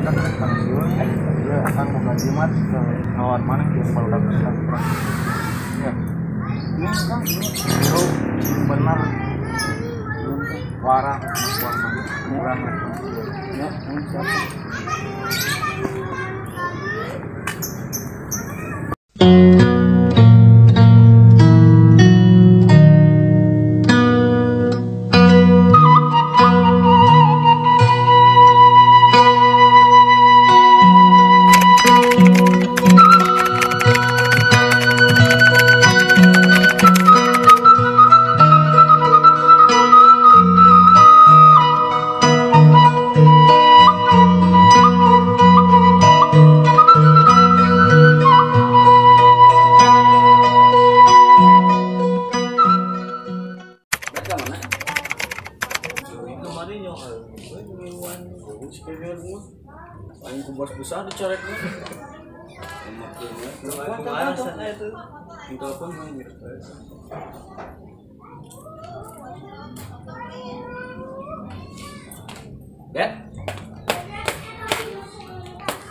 kan pensiun dia akan mau jimat ke lawan mana yang baru dapat ya ini kan biru benar warang kurang ya bos besar dicoretnya. Mana sana itu? Minta apa main gitu. Bet.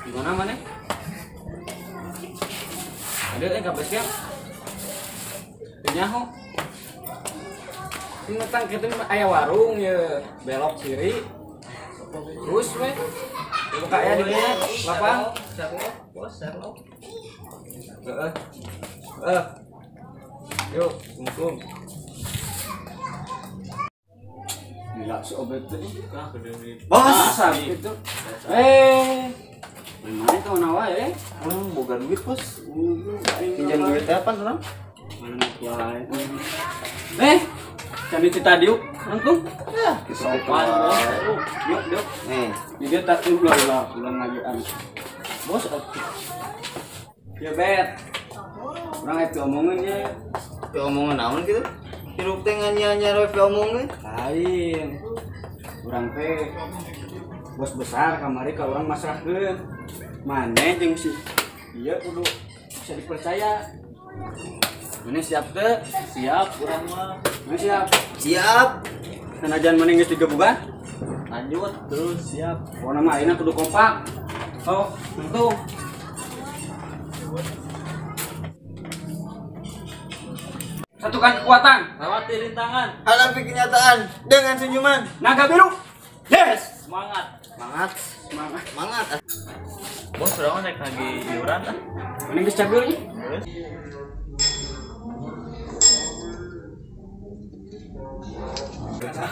Gimana mana? Ada enggak besiap? Nyaho. Ini tang kita aya warung ya belok kiri. Terus we buka ya di mana? Lapang. Serlo, bos serlo. Yuk, tunggu. Gila si obet teh. Bos, gitu. Mana itu nawa ya? orang boga duit bos Pinjam duit apa sekarang? Candi cita diuk, antum? Ya, sopan bos. Diuk. Dia tak ulah ngajuan. Bos, ya bet. Orang itu omongin ya. omongan naon gitu hirup teh nganya-nyara omongin Lain. Urang teh bos besar kamari ka urang masrahkeun. Mane jeung si ieu kudu bisa dipercaya. Mane siap teh? Siap urang mah. Mane siap. Sanajan mane geus digebugan. Lanjut terus siap. Pokona mah ayeuna kudu kompak. Oh, tentu. Satukan kekuatan, lewati rintangan, hadapi kenyataan dengan senyuman naga biru. Yes, semangat. Bos orang naik lagi iuran kan Mending geus cabul nya.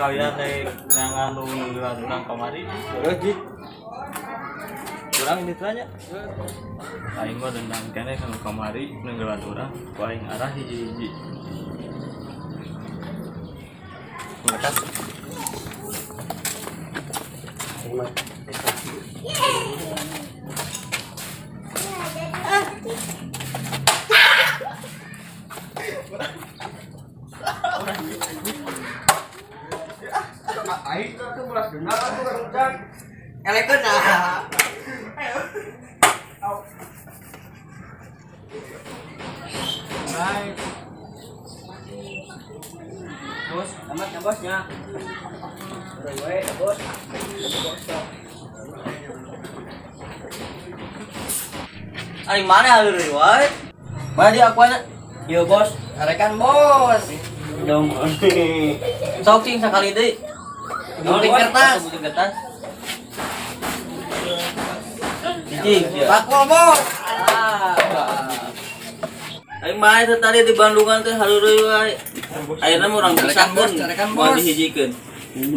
kalian naik nganu nungguan orang kamari Lagi. orang ini tanya aing mah dendam kene kan kamari nungguan orang ku aing arah hiji-hiji mereka Aing tuh belas dengar aku kerucan. elekeun nah Baik. Bos, amat ya bosnya. Rewe, bos. aing mana alur wae Mana dia akuana? ieu bos arekan bos dong sok cing sakali deui nulis kertas cing pakwa bos aing mah itu tadi di Bandungan teh harureui wae ayeuna mah urang pisakeun moal dihijikeun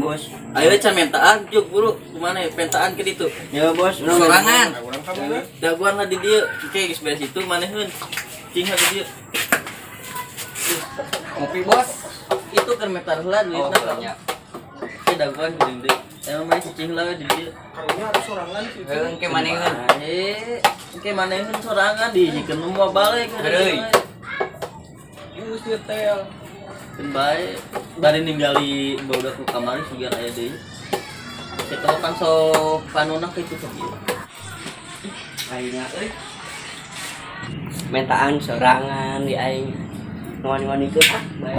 bos ayeuna can mentaan juk buru kumaha pentaan ke ditu Ya bos, sorangan daguan lah di dieu oke geus beres itu maneheun cing ha di dieu kopi bos. itu kan metar heula duitna ka teh daguan geuning deui emang mah cicing heula di dieu Kayaknya ada sorangan sih. engke maneheun engke maneheun sorangan dihijikeun mah balik Deui. Geus nyetel. Teu bae bari ninggali budak ku kamari sugan aya deui kita kan sok panuna kitu teh Aingna euy. mentaan sorangan di aing ngawani-wani teh bae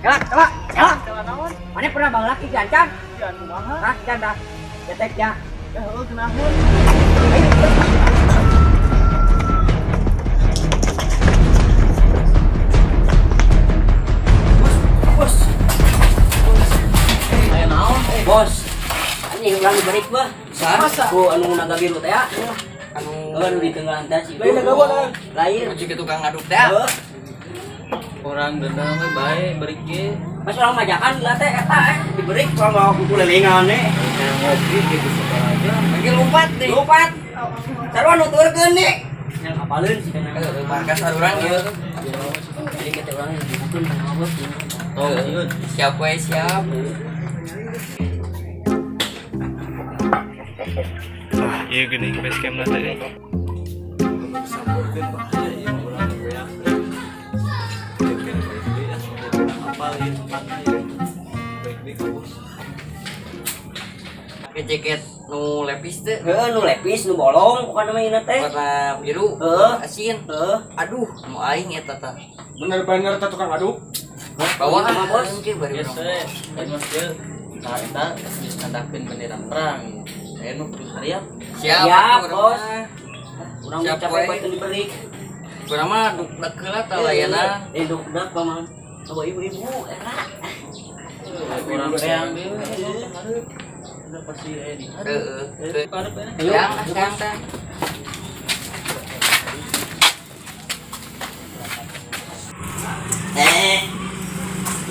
Kelak, kelak, kelak. Mana pernah bang laki jancan? Hah, janda. Deteknya. Kenapa? Bos. Ayo naon Bos, anjing ulang dibalik bah. Masa? Bu anu naga biru teh ya. Anu di tengah teh sih. Lain naga mana? Lain. Kunci ke tukang ngaduk teh. Orang dendam we bae beurik ge. Pas orang majakan gila teh eta diberi kalau mau kuku lelingan nih. Ngopi gitu aja. Lagi lompat deh. Lupat. Sarua nuturkeun nih. Yang apaleun sih kana. Markas saluran ieu. Jadi kita orang dibukeun sama bos. Tong Siap we siap. Iya gini base camp nanti. sampeurkeun bahaya ieu urang beak. Apal ieu tempatna ieu. Baik-baik bos. Pakai jaket nu lepis teh. Heeh, nu lepis nu bolong bukan nama ieu teh. Warna biru. Heeh. Asin. Heeh. Aduh, nu aing eta tah. Bener-bener teh tukang aduk. Bawa sama bos. Mungkin bari Yes, urang. Mas Del. Nah, kita geus ngandakeun bendera perang. Aya nu kudu hariap. Siap, Siap, urang bos. mah. Urang Siap, capek we. buat diberi. Urang mah duk heula tah layana. Duk dak paman. Bawa ibu-ibu era. Urang reang deui. Udah pasti aya di hari. Heeh. Karep ya. Ayo, Yang tah.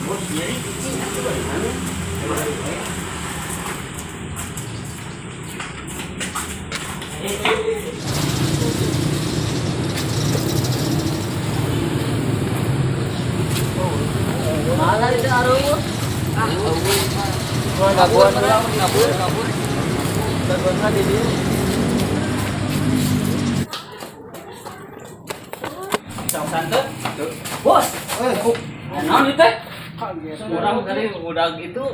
Bos nyeri kucing itu dari mana? Mana itu aruh? Kabur, kabur. Bos, naon itu teh? Kurang tadi udah itu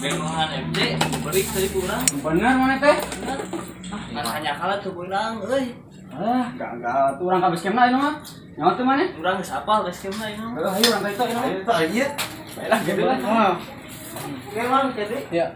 bengohan FD beri tadi kurang Bener mana teh? nggak hanya kalah tuh kurang Enggak tuh orang ka base camp lain mah. Nyawa teh mana? kurang sapal base camp lain Ayo orang ka itu. ayo Baiklah, jadi lah. Memang jadi Ya.